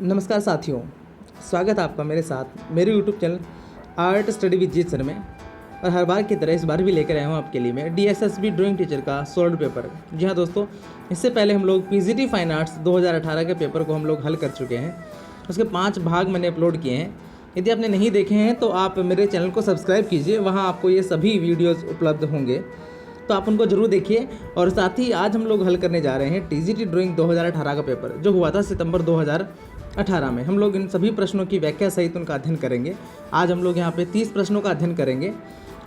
नमस्कार साथियों, स्वागत है आपका मेरे साथ मेरे YouTube channel art study with Jeet sir में। और हर बार की तरह इस बार भी लेकर आया हूँ आपके लिए मैं DSSB ड्राइंग टीचर का सॉल्व पेपर। जी हाँ दोस्तों, इससे पहले हम लोग PGT फाइन आर्ट्स 2018 के पेपर को हम लोग हल कर चुके हैं। उसके 5 भाग मैंने अपलोड किए हैं। यदि आपने नहीं देखे हैं तो आप मेरे चैनल को सब्सक्राइब कीजिए, वहाँ आपको ये सभी वीडियोज़ उपलब्ध होंगे, तो आप उनको जरूर देखिए। और साथ ही आज हम लोग हल करने जा रहे हैं TGT ड्राइंग 2018 का पेपर जो हुआ था सितंबर 2018 में। हम लोग इन सभी प्रश्नों की व्याख्या सहित उनका अध्ययन करेंगे। आज हम लोग यहाँ पे 30 प्रश्नों का अध्ययन करेंगे।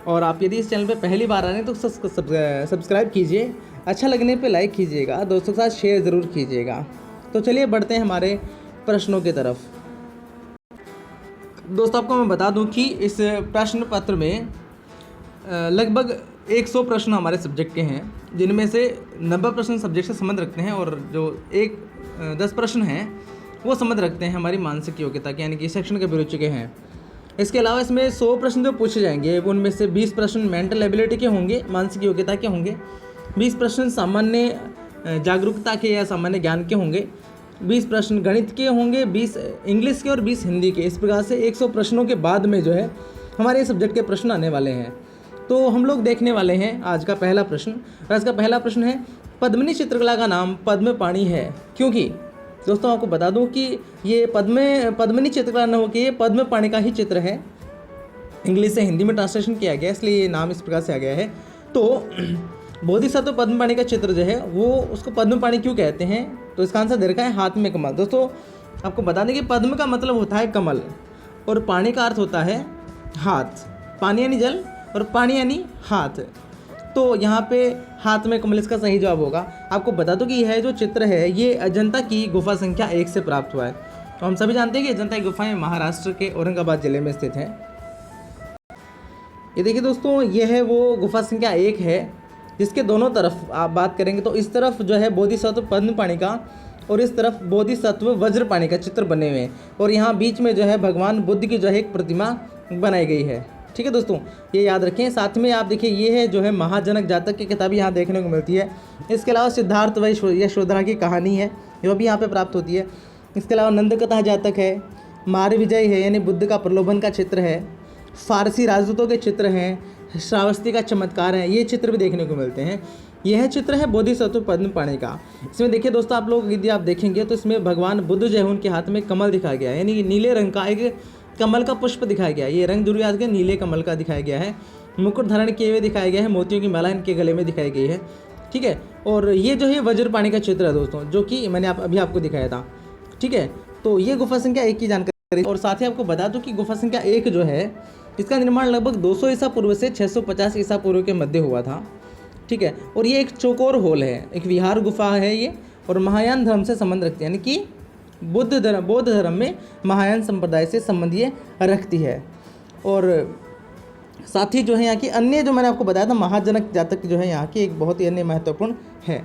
और आप यदि इस चैनल पे पहली बार आ रहे हैं तो सब्सक्राइब कीजिए, अच्छा लगने पे लाइक कीजिएगा, दोस्तों के साथ शेयर ज़रूर कीजिएगा। तो चलिए बढ़ते हैं हमारे प्रश्नों की तरफ। दोस्तों आपको मैं बता दूं कि इस प्रश्न पत्र में लगभग 100 प्रश्न हमारे सब्जेक्ट के हैं, जिनमें से 90 प्रश्न सब्जेक्ट से संबंध रखते हैं और जो 10 प्रश्न हैं वो संबंध रखते हैं हमारी मानसिक योग्यता के, यानी कि शैक्षणिक अभिरुचि के हैं। इसके अलावा इसमें 100 प्रश्न जो पूछे जाएंगे उनमें से 20 प्रश्न मेंटल एबिलिटी के होंगे, मानसिक योग्यता के होंगे, 20 प्रश्न सामान्य जागरूकता के या सामान्य ज्ञान के होंगे, 20 प्रश्न गणित के होंगे, 20 इंग्लिश के और 20 हिंदी के। इस प्रकार से 100 प्रश्नों के बाद में जो है हमारे सब्जेक्ट के प्रश्न आने वाले हैं। तो हम लोग देखने वाले हैं आज का पहला प्रश्न। आज का पहला प्रश्न है, पद्मिनी चित्रकला का नाम पद्मपाणि है क्योंकि। दोस्तों आपको बता दूं कि ये पद्मिनी चित्रकला न होकर ये पद्मपाणि का ही चित्र है। इंग्लिश से हिंदी में ट्रांसलेशन किया गया, इसलिए ये नाम इस प्रकार से आ गया है। तो बोधिसत्व पद्मपाणि का चित्र जो है वो उसको पद्मपाणि क्यों कहते हैं, तो इसका आंसर दे रखा है हाथ में कमल। दोस्तों आपको बता दें कि पद्म का मतलब होता है कमल और पाणि का अर्थ होता है हाथ। पानी यानी जल और पानी यानी हाथ, तो यहाँ पे हाथ में कमल इसका सही जवाब होगा। आपको बता दो कि यह जो चित्र है ये अजंता की गुफा संख्या 1 से प्राप्त हुआ है। तो हम सभी जानते हैं कि अजंता की गुफाएं महाराष्ट्र के औरंगाबाद जिले में स्थित हैं। ये देखिए दोस्तों, यह है वो गुफा संख्या 1 है जिसके दोनों तरफ आप बात करेंगे तो इस तरफ जो है बोधिसत्व पद्मपाणि का और इस तरफ बोधिसत्व वज्रपाणि का चित्र बने हुए हैं, और यहाँ बीच में जो है भगवान बुद्ध की जो है एक प्रतिमा बनाई गई है। ठीक है दोस्तों, ये याद रखें। साथ में आप देखिए ये है जो है महाजनक जातक की किताब यहाँ देखने को मिलती है। इसके अलावा सिद्धार्थ व यशोधरा की कहानी है जो भी यहाँ पे प्राप्त होती है। इसके अलावा नंदकथा जातक है, मार विजय है यानी बुद्ध का प्रलोभन का चित्र है, फारसी राजदूतों के चित्र हैं, श्रावस्ती का चमत्कार है, ये चित्र भी देखने को मिलते हैं। यह चित्र है बोधिसत्व पद्मपाणि का। इसमें देखिए दोस्तों आप लोग यदि आप देखेंगे तो इसमें भगवान बुद्ध जो है उनके हाथ में कमल दिखाया गया है, यानी नीले रंग का एक कमल का पुष्प दिखाया गया है। ये रंग जरूर याद करें, नीले कमल का दिखाया गया है। मुकुट धारण किए हुए दिखाया गया है, मोतियों की माला इनके गले में दिखाई गई है। ठीक है, और ये जो है वज्रपाणि का चित्र है दोस्तों, जो कि मैंने अभी आपको दिखाया था। ठीक है, तो ये गुफा संख्या 1 की जानकारी। और साथ ही आपको बता दूं कि गुफा संख्या 1 जो है इसका निर्माण लगभग 200 ईसा पूर्व से 650 ईसा पूर्व के मध्य हुआ था। ठीक है, और ये एक चौकोर होल है, एक विहार गुफा है ये, और महायान धर्म से संबंध रखती है, यानी कि बौद्ध धर्म में महायान संप्रदाय से संबंधी रखती है। और साथ ही जो है यहाँ की अन्य जो मैंने आपको बताया था महाजनक जातक जो है यहाँ की एक बहुत ही अन्य महत्वपूर्ण है।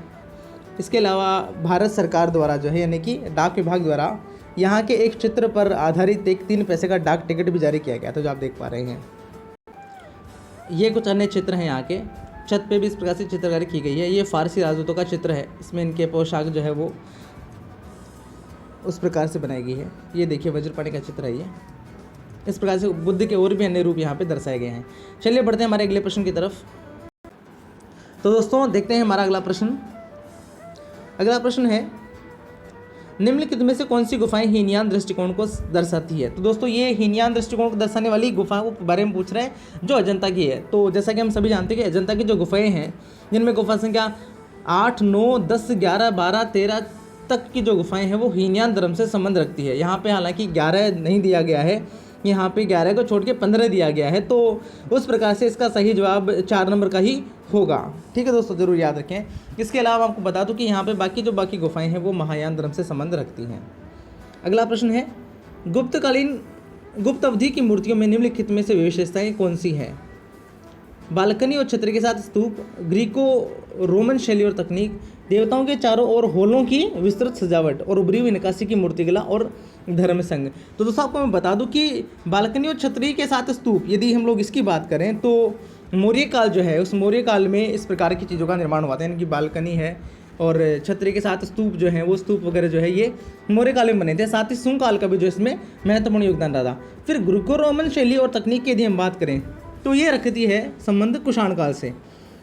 इसके अलावा भारत सरकार द्वारा जो है यानी कि डाक विभाग द्वारा यहाँ के एक चित्र पर आधारित एक 3 पैसे का डाक टिकट भी जारी किया गया था, जो आप देख पा रहे हैं। ये कुछ अन्य चित्र हैं यहाँ के। छत पे भी इस प्रकार से चित्रकारी की गई है। ये फारसी राजदूतों का चित्र है, इसमें इनके पोशाक जो है वो उस प्रकार से बनाई गई है। ये देखिए वज्रपाणि का चित्र है ये। इस प्रकार से बुद्ध के और भी अन्य रूप यहाँ पे दर्शाए गए हैं। चलिए बढ़ते हैं हमारे अगले प्रश्न की तरफ। तो दोस्तों देखते हैं हमारा अगला प्रश्न। अगला प्रश्न है, निम्नलिखित में से कौन सी गुफाएं हीनयान दृष्टिकोण को दर्शाती है। तो दोस्तों ये हीनयान दृष्टिकोण को दर्शाने वाली गुफाओं के बारे में पूछ रहे हैं जो अजंता की है। तो जैसा कि हम सभी जानते हैं कि अजंता की जो गुफाएं हैं जिनमें गुफा संख्या 8, 9, 10, 11, 12, 13 तक की जो गुफाएं हैं वो हीनयान धर्म से संबंध रखती है। यहाँ पे हालांकि 11 नहीं दिया गया है, यहाँ पे 11 को छोड़ के 15 दिया गया है, तो उस प्रकार से इसका सही जवाब 4 नंबर का ही होगा। ठीक है दोस्तों, जरूर याद रखें। इसके अलावा आपको बता दूं कि यहाँ पे बाकी गुफाएं हैं वो महायान धर्म से संबंध रखती हैं। अगला प्रश्न है, गुप्त अवधि की मूर्तियों में निम्नलिखित में से विशेषताएं कौन सी हैं। बालकनी और छतरी के साथ स्तूप, ग्रीको रोमन शैली और तकनीक, देवताओं के चारों ओर होलों की विस्तृत सजावट, और उभरी हुई नक्काशी की मूर्तिकला और धर्म संघ। तो दोस्तों आपको मैं बता दूं कि बालकनी और छतरी के साथ स्तूप, यदि हम लोग इसकी बात करें तो मौर्य काल जो है उस मौर्य काल में इस प्रकार की चीज़ों का निर्माण हुआ था, यानी कि बालकनी है, और छतरी के साथ स्तूप जो हैं वो स्तूप वगैरह जो है ये मौर्य काल में बने थे। साथ ही सुंग काल का भी जो इसमें महत्वपूर्ण योगदान रहा था। फिर ग्रीको रोमन शैली और तकनीक की यदि हम बात करें तो ये रखती है संबंध कुषाण काल से,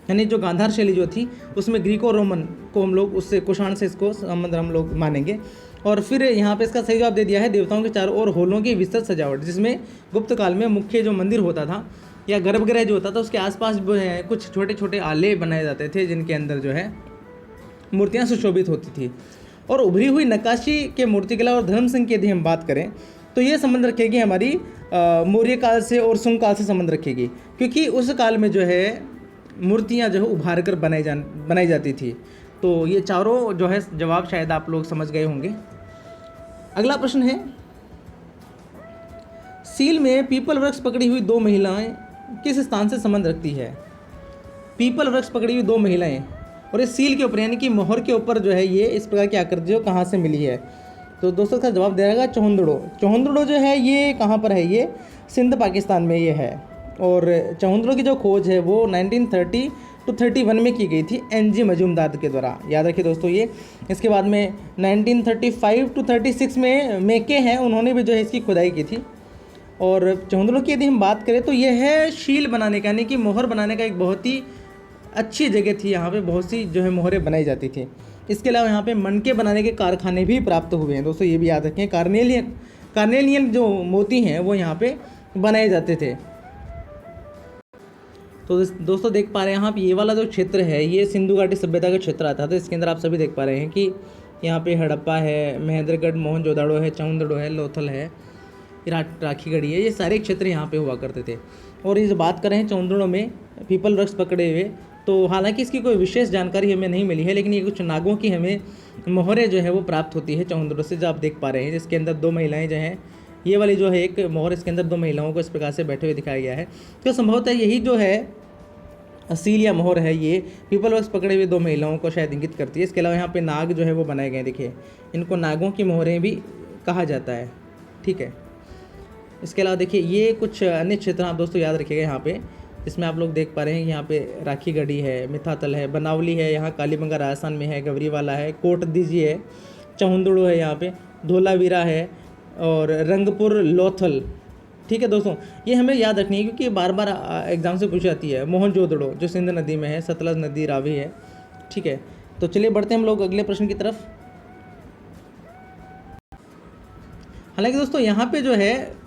यानी जो गांधार शैली जो थी उसमें ग्रीको रोमन को हम लोग उससे कुषाण से इसको संबंध हम लोग मानेंगे। और फिर यहाँ पे इसका सही जवाब दे दिया है देवताओं के चारों ओर होलों की विस्तृत सजावट, जिसमें गुप्त काल में मुख्य जो मंदिर होता था या गर्भगृह जो होता था उसके आसपास जो है कुछ छोटे छोटे आले बनाए जाते थे जिनके अंदर जो है मूर्तियाँ सुशोभित होती थी। और उभरी हुई नक्काशी के मूर्तिकला और धर्म संघ की यदि हम बात करें तो ये संबंध रखेगी हमारी मौर्य काल से और सुंग काल से संबंध रखेगी, क्योंकि उस काल में जो है मूर्तियाँ जो है उभार कर बनाई जाती थी। तो ये चारों जो है जवाब शायद आप लोग समझ गए होंगे। अगला प्रश्न है, सील में पीपल वृक्ष पकड़ी हुई दो महिलाएं किस स्थान से संबंध रखती है? पीपल वृक्ष पकड़ी हुई दो महिलाएं और इस सील के ऊपर यानी कि मोहर के ऊपर जो है ये इस प्रकार की आकृति जो कहाँ से मिली है? तो दोस्तों का जवाब देगा चौहंदड़ो। चौहंदड़ो जो है ये कहाँ पर है? ये सिंध पाकिस्तान में ये है। और चौहंदड़ो की जो खोज है वो 1930 to 31 में की गई थी एनजी मजूमदार के द्वारा, याद रखिए दोस्तों ये। इसके बाद में 1935 to 36 में मेके हैं, उन्होंने भी जो है इसकी खुदाई की थी। और चौहंदड़ो की यदि हम बात करें तो यह है शील बनाने का यानी कि मोहर बनाने का एक बहुत ही अच्छी जगह थी। यहाँ पे बहुत सी जो है मोहरें बनाई जाती थी। इसके अलावा यहाँ पे मनके बनाने के कारखाने भी प्राप्त हुए हैं दोस्तों, ये भी याद रखें। कार्नेलियन जो मोती हैं वो यहाँ पे बनाए जाते थे। तो दोस्तों देख पा रहे हैं आप ये वाला जो क्षेत्र है ये सिंधु घाटी सभ्यता का क्षेत्र आता था। इसके अंदर आप सभी देख पा रहे हैं कि यहाँ पे हड़प्पा है, महेंद्रगढ़, मोहनजोदाड़ो है, चौहंदड़ो है, लोथल है, राखीगढ़ी है, ये सारे क्षेत्र यहाँ पे हुआ करते थे। और ये जो बात कर रहे हैं चौहंदड़ो में पीपल वृक्ष पकड़े हुए, तो हालांकि इसकी कोई विशेष जानकारी हमें नहीं मिली है, लेकिन ये कुछ नागों की हमें मोहरें जो है वो प्राप्त होती है चौहंदड़ो से, जो आप देख पा रहे हैं। जिसके अंदर दो महिलाएं जो हैं, ये वाली जो है एक मोहर, इसके अंदर दो महिलाओं को इस प्रकार से बैठे हुए दिखाया गया है। तो संभवतः यही जो है सील या मोहर है ये पीपल वृक्ष पकड़े हुए दो महिलाओं को शायद इंगित करती है। इसके अलावा यहाँ पे नाग जो है वो बनाए गए, देखिए इनको नागों की मोहरें भी कहा जाता है, ठीक है। इसके अलावा देखिए ये कुछ अन्य क्षेत्र आप दोस्तों याद रखिएगा यहाँ पे, इसमें आप लोग देख पा रहे हैं यहाँ पे राखीगढ़ी है, मिथातल है, बनावली है, यहाँ कालीबंगा राजस्थान में है, गवरीवाला है, कोट दीजी है, चौहंदड़ो है, यहाँ पे धोलावीरा है और रंगपुर लोथल, ठीक है दोस्तों। ये हमें याद रखनी है क्योंकि बार बार एग्जाम से पूछी जाती है। मोहनजोदड़ो जो सिंध नदी में है, सतलज नदी रावी है, ठीक है। तो चलिए बढ़ते हैं हम लोग अगले प्रश्न की तरफ। हालांकि दोस्तों यहाँ पे जो है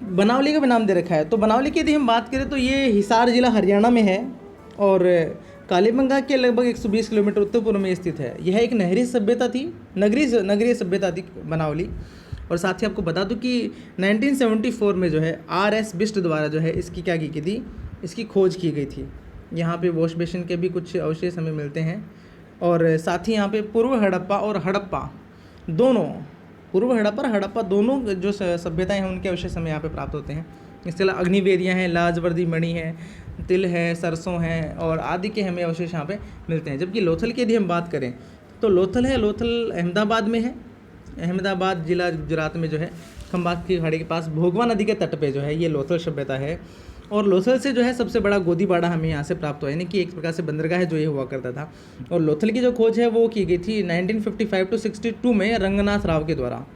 बनावली का भी नाम दे रखा है। तो बनावली की यदि हम बात करें तो ये हिसार जिला हरियाणा में है और कालीबंगा के लगभग 120 किलोमीटर उत्तर पूर्व में स्थित है। यह एक नहरी सभ्यता थी, नगरीय सभ्यता थी बनावली। और साथ ही आपको बता दूं कि 1974 में जो है RS बिष्ट द्वारा जो है इसकी क्या की थी, इसकी खोज की गई थी। यहाँ पे वॉश बेसिन के भी कुछ अवशेष हमें मिलते हैं। और साथ ही यहाँ पे पूर्व हड़प्पा और हड़प्पा दोनों, पूर्व हड़प्पा और हड़प्पा दोनों जो सभ्यताएं हैं उनके अवशेष हमें यहाँ पे प्राप्त होते हैं। इसके अलावा अग्निवेदियाँ हैं, लाजवर्दी मणि है, तिल है, सरसों है और आदि के हमें अवशेष यहाँ पे मिलते हैं। जबकि लोथल की यदि हम बात करें तो लोथल है, लोथल अहमदाबाद में है, अहमदाबाद जिला गुजरात में जो है खंबात की खाड़ी के पास भोगवा नदी के तट पे जो है ये लोथल सभ्यता है। और लोथल से जो है सबसे बड़ा गोदीबाड़ा हमें यहाँ से प्राप्त हुआ, यानी कि एक प्रकार से बंदरगाह है जो ये हुआ करता था। और लोथल की जो खोज है वो की गई थी 1955 to 62 में रंगनाथ राव के द्वारा।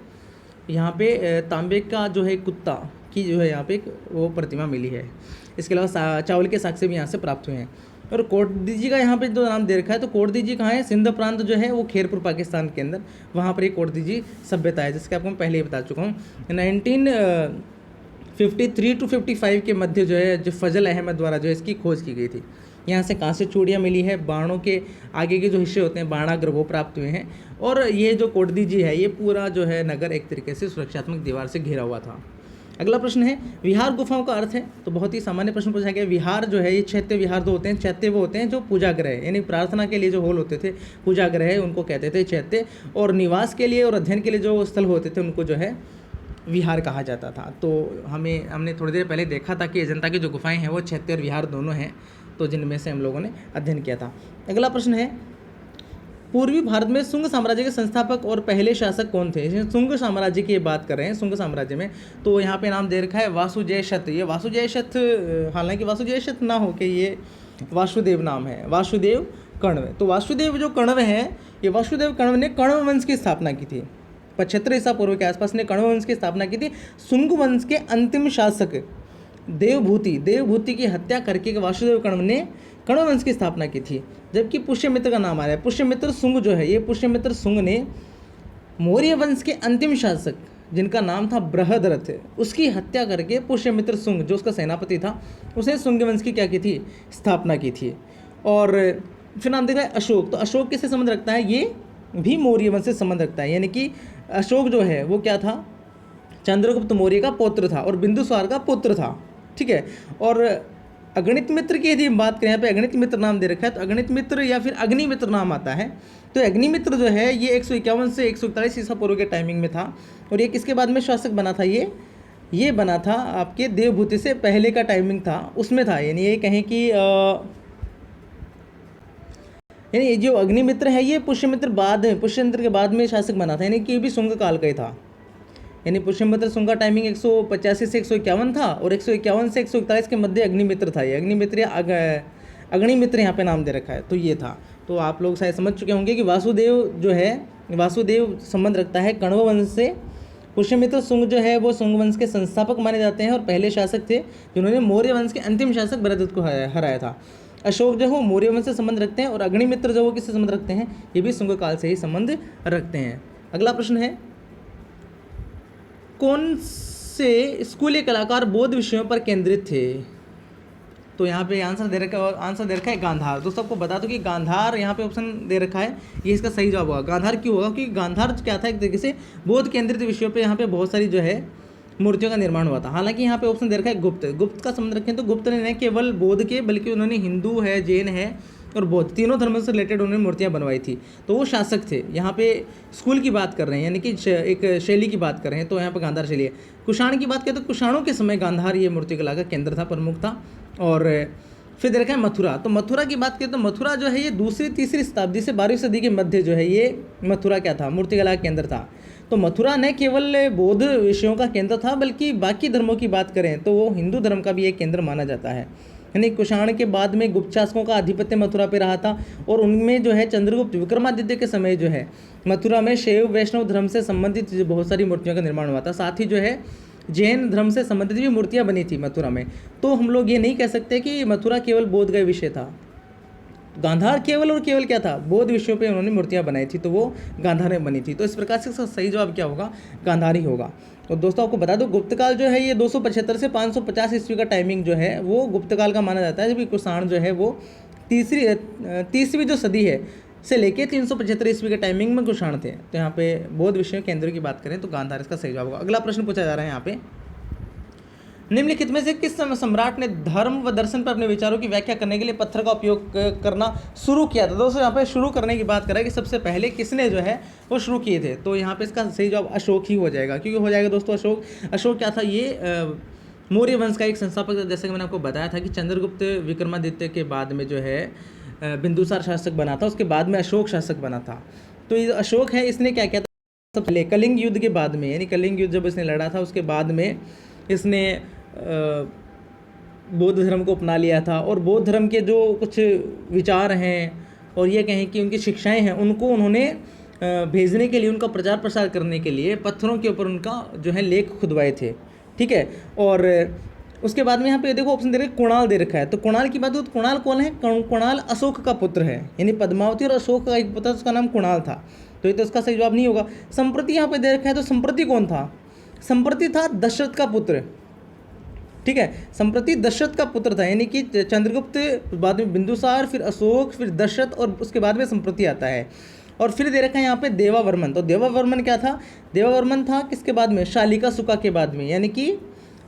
यहाँ पे तांबे का जो है कुत्ता की जो है यहाँ पे वो प्रतिमा मिली है। इसके अलावा चावल के साक्ष्य भी यहाँ से प्राप्त हुए हैं। और कोटदीजी का यहाँ पे जो नाम दे रखा है, तो कोटदीजी कहाँ है? सिंध प्रांत जो है वो खेरपुर पाकिस्तान के अंदर, वहाँ पर एक कोटदीजी सभ्यता है, जिसके आपको मैं पहले ही बता चुका हूँ। 1953 to 55 के मध्य जो है जो फजल अहमद द्वारा जो है इसकी खोज की गई थी। यहाँ से कांस्य चूड़ियाँ मिली है, बाणों के आगे के जो हिस्से होते हैं बाणाग्र वो प्राप्त हुए हैं। और ये जो कोटदीजी है ये पूरा जो है नगर एक तरीके से सुरक्षात्मक दीवार से घिरा हुआ था। अगला प्रश्न है विहार गुफाओं का अर्थ है। तो बहुत ही सामान्य प्रश्न पूछा गया। विहार जो है ये चैत्य विहार जो होते हैं, चैत्य वो होते हैं जो पूजा ग्रह यानी प्रार्थना के लिए जो हॉल होते थे, पूजा ग्रह उनको कहते थे चैत्य। और निवास के लिए और अध्ययन के लिए जो स्थल होते थे उनको जो है विहार कहा जाता था। तो हमने थोड़ी देर पहले देखा था कि अजंता की जो गुफाएं हैं वो चैत्य और विहार दोनों हैं, तो जिनमें से हम लोगों ने अध्ययन किया था। अगला प्रश्न है पूर्वी भारत में शुंग साम्राज्य के संस्थापक और पहले शासक कौन थे? शुंग साम्राज्य की बात कर रहे हैं। शुंग साम्राज्य में तो यहाँ पे नाम दे रखा है वासुजयशत। ये वासुजयशत, हालांकि वासुजयशत ना हो के ये वासुदेव नाम है, वासुदेव कण्व। तो वासुदेव जो कण्व है, ये वासुदेव कण्व ने कण्व वंश की स्थापना की थी। 75 ईसा पूर्व के आसपास ने कण्व वंश की स्थापना की थी। शुंग वंश के अंतिम शासक देवभूति की हत्या करके वासुदेव कण्व ने कण्व वंश की स्थापना की थी। जबकि पुष्यमित्र का नाम आ रहा है, पुष्यमित्र शुंग जो है, ये पुष्यमित्र शुंग ने मौर्य वंश के अंतिम शासक जिनका नाम था बृहदरथ, उसकी हत्या करके पुष्यमित्र शुंग जो उसका सेनापति था, उसने शुंग वंश की क्या की थी, स्थापना की थी। और फिर नाम देखा है अशोक। तो अशोक किससे संबंध रखता है, ये भी मौर्य वंश से संबंध रखता है। यानी कि अशोक जो है वो क्या था, चंद्रगुप्त मौर्य का पुत्र था और बिंदुसार का पुत्र था। ठीक है। और अगणित मित्र की यदि हम बात करें, यहाँ पे अगणित मित्र नाम दे रखा है, तो अगणित मित्र या फिर अग्निमित्र नाम आता है। तो अग्निमित्र जो है ये 151 से 141 ईसा पूर्व के टाइमिंग में था। और ये किसके बाद में शासक बना था, ये बना था आपके देवभूति से पहले का टाइमिंग था, उसमें था। यानी ये कहें कि यानी जो अग्निमित्र है ये पुष्यमित्र के बाद में शासक बना था, यानी कि ये भी शुंग काल का ही था। यानी पुष्यमित्र शुंग का टाइमिंग 185 से 151 था और 151 से 141 के मध्य अग्निमित्र था। ये अग्निमित्र या अग्निमित्र यहाँ पे नाम दे रखा है, तो ये था। तो आप लोग शायद समझ चुके होंगे कि वासुदेव जो है, वासुदेव संबंध रखता है कण्व वंश से। पुष्यमित्र शुंग जो है वो शुंग वंश के संस्थापक माने जाते हैं और पहले शासक थे जिन्होंने मौर्य वंश के अंतिम शासक बृहदरथ को हराया था। अशोक जो है मौर्य वंश से संबंध रखते हैं और अग्निमित्र जो वो किससे संबंध रखते हैं, ये भी शुंग काल से ही संबंध रखते हैं। अगला प्रश्न है, कौन से स्कूली कलाकार बौद्ध विषयों पर केंद्रित थे। तो यहाँ पे आंसर दे रखा है गांधार। दोस्तों आपको बता दो कि गांधार यहाँ पे ऑप्शन दे रखा है, ये इसका सही जवाब होगा। गांधार क्यों होगा, क्योंकि गांधार क्या था, एक तरीके से बौद्ध केंद्रित विषयों पे यहाँ पे बहुत सारी जो है मूर्तियों का निर्माण हुआ था। हालांकि यहाँ पे ऑप्शन दे रखा है गुप्त का संबंध रखें तो गुप्त ने न केवल बौद्ध के बल्कि उन्होंने हिंदू है, जैन है और बौद्ध तीनों धर्मों से रिलेटेड उन्होंने मूर्तियाँ बनवाई थी। तो वो शासक थे। यहाँ पे स्कूल की बात कर रहे हैं, यानी कि एक शैली की बात कर रहे हैं, तो यहाँ पे गांधार शैली है। कुषाण की बात करें तो कुषाणों के समय गांधार ये मूर्तिकला का केंद्र था, प्रमुख था। और फिर देखा है मथुरा। तो मथुरा की बात करें तो मथुरा जो है ये 2री-3री शताब्दी से 12वीं सदी के मध्य जो है ये मथुरा क्या था, मूर्तिकला का केंद्र था। तो मथुरा न केवल बौद्ध विषयों का केंद्र था बल्कि बाकी धर्मों की बात करें तो वो हिंदू धर्म का भी एक केंद्र माना जाता है। यानी कुषाण के बाद में गुप्त शासकों का आधिपत्य मथुरा पे रहा था और उनमें जो है चंद्रगुप्त विक्रमादित्य के समय जो है मथुरा में शैव वैष्णव धर्म से संबंधित बहुत सारी मूर्तियों का निर्माण हुआ था। साथ ही जो है जैन धर्म से संबंधित भी मूर्तियाँ बनी थी मथुरा में। तो हम लोग ये नहीं कह सकते कि मथुरा केवल बौद्ध का विषय था। गांधार केवल और केवल क्या था, बौद्ध विषयों पे उन्होंने मूर्तियाँ बनाई थी, तो वो गांधार में बनी थी। तो इस प्रकार से इसका सही जवाब क्या होगा, गांधार ही होगा। और दोस्तों आपको बता दो गुप्त काल जो है ये 275 से 550 ईस्वी का टाइमिंग जो है वो गुप्त काल का माना जाता है। जबकि कुषाण जो है वो तीसरी जो सदी है से लेके 375 ईस्वी के टाइमिंग में कुषाण थे। तो यहाँ पे बौद्ध विषय केंद्र की बात करें तो गांधार इसका सही जवाब होगा। अगला प्रश्न पूछा जा रहा है यहाँ पे, निम्नलिखित में से किस सम्राट ने धर्म व दर्शन पर अपने विचारों की व्याख्या करने के लिए पत्थर का उपयोग करना शुरू किया था। दोस्तों यहाँ पे शुरू करने की बात करें कि सबसे पहले किसने जो है वो शुरू किए थे, तो यहाँ पे इसका सही जवाब अशोक ही हो जाएगा। क्योंकि हो जाएगा दोस्तों अशोक क्या था, ये मौर्य वंश का एक संस्थापक था। जैसे कि मैंने आपको बताया था कि चंद्रगुप्त विक्रमादित्य के बाद में जो है बिंदुसार शासक बना था, उसके बाद में अशोक शासक बना था। तो ये अशोक है, इसने क्या किया था, सबसे पहले कलिंग युद्ध के बाद में, यानी कलिंग युद्ध जब इसने लड़ा था उसके बाद में इसने बौद्ध धर्म को अपना लिया था। और बौद्ध धर्म के जो कुछ विचार हैं और ये कहें कि उनकी शिक्षाएं हैं, उनको उन्होंने भेजने के लिए, उनका प्रचार प्रसार करने के लिए पत्थरों के ऊपर उनका जो है लेख खुदवाए थे। ठीक है। और उसके बाद में यहाँ पे देखो ऑप्शन दे रहे कुणाल दे रखा है। तो कुणाल की बात हो तो कुणाल कौन है, कुणाल अशोक का पुत्र है। यानी पद्मावती और अशोक का एक पुत्र, उसका नाम कुणाल था। तो ये तो इसका सही जवाब नहीं होगा। संप्रति यहाँ पे दे रखा है, तो संप्रति कौन था, संप्रति था दशरथ का पुत्र। ठीक है, संप्रति दशरथ का पुत्र था। यानी कि चंद्रगुप्त, बाद में बिंदुसार, फिर अशोक, फिर दशरथ और उसके बाद में संप्रति आता है। और फिर दे रखा है यहाँ पे देवावर्मन। तो देवावर्मन क्या था, देवावर्मन था किसके बाद में, शालिका शुका के बाद में। यानी कि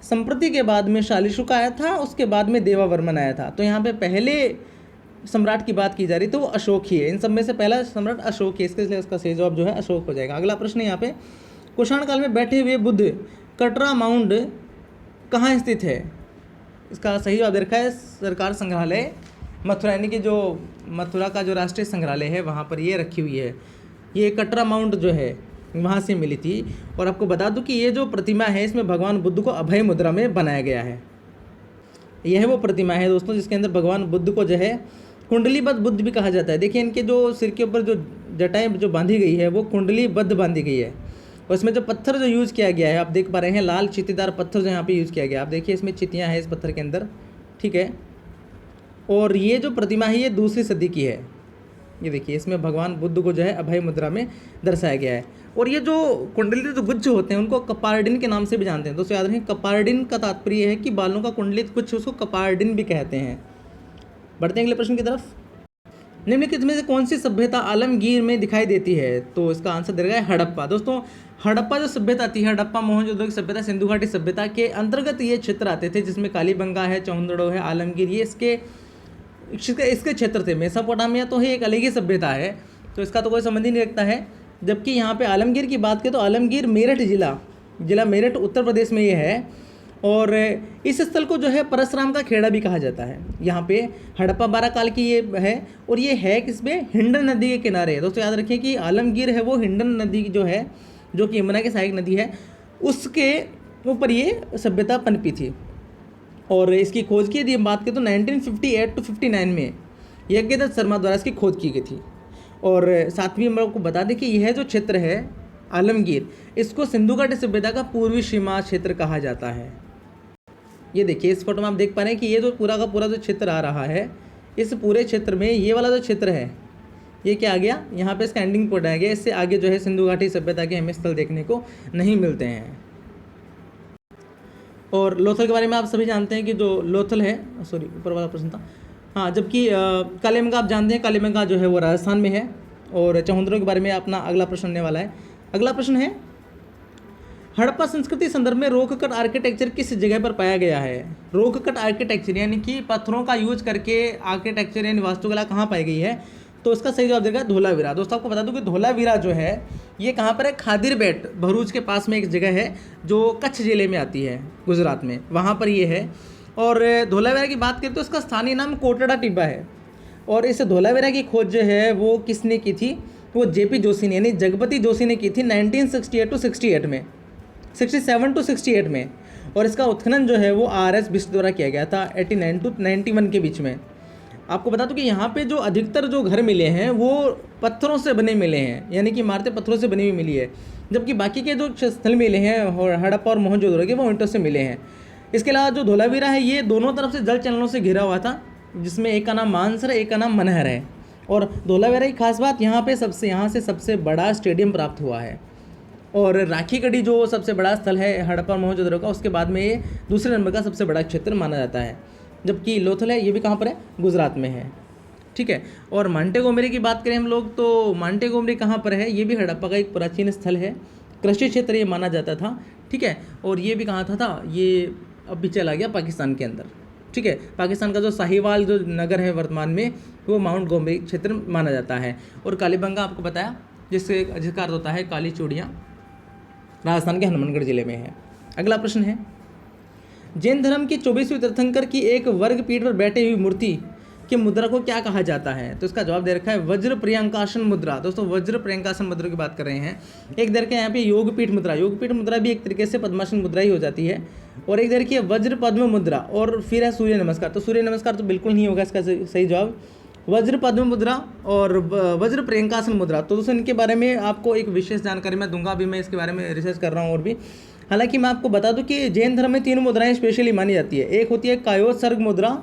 संप्रति के बाद में शालिशुका आया था, उसके बाद में देवावर्मन आया था। तो यहाँ पे पहले सम्राट की बात की जा रही तो वो अशोक ही है। इन सब में से पहला सम्राट अशोक है, इसके लिए इसका सही जवाब जो है अशोक हो जाएगा। अगला प्रश्न यहाँ पे, कुषाण काल में बैठे हुए बुद्ध कटरा माउंट कहाँ स्थित है। इसका सही जवाब दे रखा है सरकार संग्रहालय मथुरा, यानी कि जो मथुरा का जो राष्ट्रीय संग्रहालय है वहाँ पर ये रखी हुई है। ये कटरा माउंट जो है वहाँ से मिली थी। और आपको बता दूं कि ये जो प्रतिमा है इसमें भगवान बुद्ध को अभय मुद्रा में बनाया गया है। यह वो प्रतिमा है दोस्तों जिसके अंदर भगवान बुद्ध को जो है कुंडलीबद्ध बुद्ध भी कहा जाता है। देखिए इनके जो सिर के ऊपर जो जटाएं जो बांधी गई है वो कुंडलीबद्ध बांधी गई है। और इसमें जो पत्थर जो यूज़ किया गया है आप देख पा रहे हैं, लाल चीतीदार पत्थर जो यहाँ पे यूज़ किया गया है। आप देखिए इसमें चितियाँ हैं इस पत्थर के अंदर, ठीक है। और ये जो प्रतिमा है ये 2वीं सदी की है। ये देखिए इसमें भगवान बुद्ध को जो है अभय मुद्रा में दर्शाया गया है। और ये जो कुंडलित जो गुच्छ होते हैं उनको कपार्डिन के नाम से भी जानते हैं। दोस्तों याद रखें, कपार्डिन का तात्पर्य है कि बालों का कुंडलित गुच्छ, उसको कपार्डिन भी कहते हैं। बढ़ते हैं अगले प्रश्न की तरफ। निम्नलिखित में से कौन सी सभ्यता आलमगीर में दिखाई देती है? तो इसका आंसर दे रहा है हड़प्पा। दोस्तों हड़प्पा जो सभ्यता थी, हड़प्पा मोहनजोदड़ो की सभ्यता, सिंधु घाटी सभ्यता के अंतर्गत ये क्षेत्र आते थे, जिसमें कालीबंगा है, चौहंदड़ो है, आलमगीर, ये इसके क्षेत्र थे। मेसोपोटामिया तो है एक अलग ही सभ्यता है, तो इसका तो कोई संबंध ही नहीं रखता है। जबकि यहाँ पे आलमगीर की बात करें तो आलमगीर मेरठ जिला मेरठ उत्तर प्रदेश में ये है। और इस स्थल को जो है परशुराम का खेड़ा भी कहा जाता है। यहाँ पे हड़प्पा 12 काल की ये है, और ये है किसमें? हिंडन नदी के किनारे है। दोस्तों याद रखिए कि आलमगीर है वो हिंडन नदी जो है, जो कि यमुना की सहायक नदी है, उसके ऊपर ये सभ्यता पनपी थी। और इसकी खोज की यदि हम बात करें तो 1958 to 59 में यज्ञदत्त शर्मा द्वारा इसकी खोज की गई थी। और साथ ही हम लोग को बता दें कि यह जो क्षेत्र है आलमगीर, इसको सिंधु घाटी सभ्यता का पूर्वी सीमा क्षेत्र कहा जाता है। ये देखिए इस फोटो में आप देख पा रहे हैं कि ये जो पूरा का पूरा जो क्षेत्र आ रहा है, इस पूरे क्षेत्र में ये वाला जो क्षेत्र है ये क्या आ गया, यहाँ पे इसका एंडिंग पॉइंट आ गया। इससे आगे जो है सिंधु घाटी सभ्यता के हमें स्थल देखने को नहीं मिलते हैं। और लोथल के बारे में आप सभी जानते हैं कि जो लोथल है, सॉरी ऊपर वाला प्रश्न था, हाँ, जबकि कालीबंगा आप जानते हैं, कालीबंगा जो है वो राजस्थान में है। और चौहंदड़ो के बारे में अपना अगला प्रश्न होने वाला है। अगला प्रश्न है, हड़प्पा संस्कृति संदर्भ में रॉक कट आर्किटेक्चर किस जगह पर पाया गया है? रॉक कट आर्किटेक्चर यानी कि पत्थरों का यूज करके आर्किटेक्चर यानी वास्तुकला कहाँ पाई गई है? तो इसका सही जवाब देगा धोलावीरा। दोस्तों आपको बता दूं कि धोलावीरा जो है ये कहाँ पर है? खादिर बेट, भरूच के पास में एक जगह है जो कच्छ जिले में आती है, गुजरात में, वहाँ पर ये है। और धोलावीरा की बात करें तो इसका स्थानीय नाम कोटड़ा टिब्बा है। और इस धोलावीरा की खोज जो है वो किसने की थी? वो जेपी जोशी ने, यानी जगपति जोशी ने की थी 1968 to 68 में, 67 to 68 में। और इसका उत्खनन जो है वो RS बिष्ट द्वारा किया गया था 89 to 91 के बीच में। आपको बता दूं कि यहाँ पे जो अधिकतर जो घर मिले हैं वो पत्थरों से बने मिले हैं, यानी कि इमारतें पत्थरों से बनी हुई मिली है। जबकि बाकी के जो स्थल मिले हैं हड़प्पा और मोहनजोदड़ो के, वो ईंटों से मिले हैं। इसके अलावा जो धोलावीरा है ये दोनों तरफ से जल चैनलों से घिरा हुआ था, जिसमें एक का नाम मानसर है, एक का नाम मनहर है। और धोलावीरा की खास बात यहाँ से सबसे बड़ा स्टेडियम प्राप्त हुआ है। और राखी गढ़ी जो सबसे बड़ा स्थल है हड़प्पा और मोहनजोदड़ो का, उसके बाद में ये दूसरे नंबर का सबसे बड़ा क्षेत्र माना जाता है। जबकि लोथल है ये भी कहाँ पर है? गुजरात में है, ठीक है। और मांटेगोमरी की बात करें हम लोग तो मांटेगोमरी कहाँ पर है? ये भी हड़प्पा का एक प्राचीन स्थल है, कृषि क्षेत्र ये माना जाता था, ठीक है। और ये भी कहाँ था? ये अभी चला गया पाकिस्तान के अंदर, ठीक है। पाकिस्तान का जो साहिवाल जो नगर है वर्तमान में, वो माउंट गोमरी क्षेत्र माना जाता है। और कालीबंगा आपको बताया जिसका अर्थ होता है काली चूड़ियाँ, राजस्थान के हनुमानगढ़ जिले में है। अगला प्रश्न है, जैन धर्म की 24वीं तीर्थंकर की एक वर्ग पीठ पर बैठे हुई मूर्ति की मुद्रा को क्या कहा जाता है? तो इसका जवाब दे रखा है वज्र प्रियंकासन मुद्रा। दोस्तों वज्र प्रियंकासन मुद्रा की बात कर रहे हैं। एक दर के यहाँ पे योगपीठ मुद्रा, योगपीठ मुद्रा भी एक तरीके से पद्मासन मुद्रा ही हो जाती है। और एक दर की वज्र पद्म मुद्रा, और फिर है सूर्य नमस्कार। तो सूर्य नमस्कार तो बिल्कुल नहीं होगा इसका सही जवाब। वज्र पद्म मुद्रा और वज्र प्रियंकासन मुद्रा, तो दोस्तों इनके बारे में आपको एक विशेष जानकारी मैं दूंगा। अभी मैं इसके बारे में रिसर्च कर रहा हूँ और भी। हालांकि मैं आपको बता दूं कि जैन धर्म में 3 मुद्राएं स्पेशली मानी जाती है। एक होती है कायोत्सर्ग मुद्रा,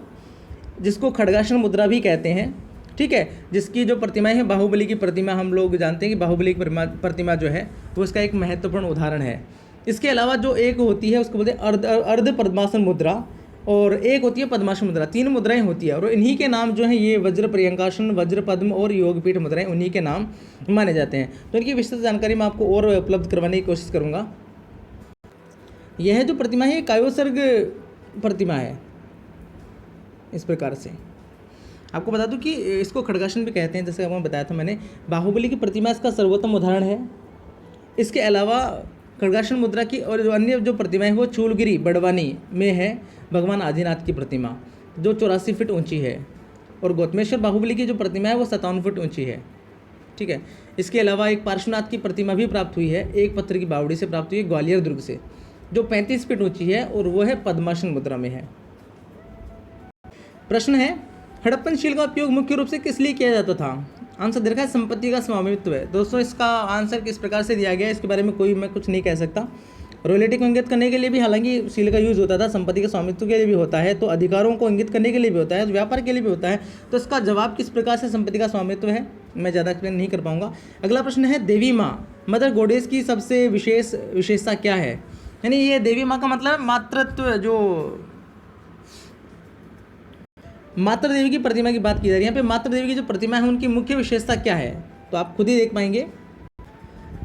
जिसको खड्गासन मुद्रा भी कहते हैं, ठीक है, जिसकी जो प्रतिमाएं हैं बाहुबली की प्रतिमा, हम लोग जानते हैं कि बाहुबली की प्रतिमा जो है वो इसका एक महत्वपूर्ण उदाहरण है। इसके अलावा जो एक होती है उसको बोलते हैं अर्ध पद्मासन मुद्रा, और एक होती है पद्मासन मुद्रा। 3 मुद्राएं होती है, और इन्हीं के नाम जो है ये वज्र प्रियंकासन, वज्र पद्म और योगपीठ मुद्राएं उन्हीं के नाम माने जाते हैं। तो इनकी विस्तृत जानकारी मैं आपको और उपलब्ध करवाने की कोशिश करूँगा। यह जो प्रतिमा है कायोत्सर्ग प्रतिमा है, इस प्रकार से। आपको बता दूं कि इसको खड्गासन भी कहते हैं, जैसे आपको बताया था मैंने। बाहुबली की प्रतिमा इसका सर्वोत्तम उदाहरण है। इसके अलावा खड्गासन मुद्रा की और जो अन्य जो प्रतिमाएं वो चूलगिरी बड़वानी में है भगवान आदिनाथ की प्रतिमा, जो 84 फीट ऊंची है। और गौतमेश्वर बाहुबली की जो प्रतिमा है वो 57 फीट ऊंची है, ठीक है। इसके अलावा एक पार्श्वनाथ की प्रतिमा भी प्राप्त हुई है, एक पत्थर की बावड़ी से प्राप्त हुई है ग्वालियर दुर्ग से, जो 35 फीट ऊंची है, और वो है पद्मासन मुद्रा में है। प्रश्न है, हड़प्पन शिला का उपयोग मुख्य रूप से किस लिए किया जाता था? आंसर दे रखा है संपत्ति का स्वामित्व है। दोस्तों इसका आंसर किस प्रकार से दिया गया है इसके बारे में मैं कुछ नहीं कह सकता। रॉयल्टी को इंगित करने के लिए भी हालांकि सील का यूज़ होता था, संपत्ति के स्वामित्व के लिए भी होता है, तो अधिकारों को इंगित करने के लिए भी होता है, तो व्यापार के लिए भी होता है। तो इसका जवाब किस प्रकार से संपत्ति का स्वामित्व है मैं ज़्यादा एक्सप्लेन नहीं कर पाऊंगा। अगला प्रश्न है देवी माँ मदर गॉडेस की सबसे विशेषता क्या है? यानी ये देवी माँ का मतलब मातृत्व, जो मातृ देवी की प्रतिमा की बात की जा रही है। यहाँ पे मातृ देवी की जो प्रतिमा है उनकी मुख्य विशेषता क्या है तो आप खुद ही देख पाएंगे।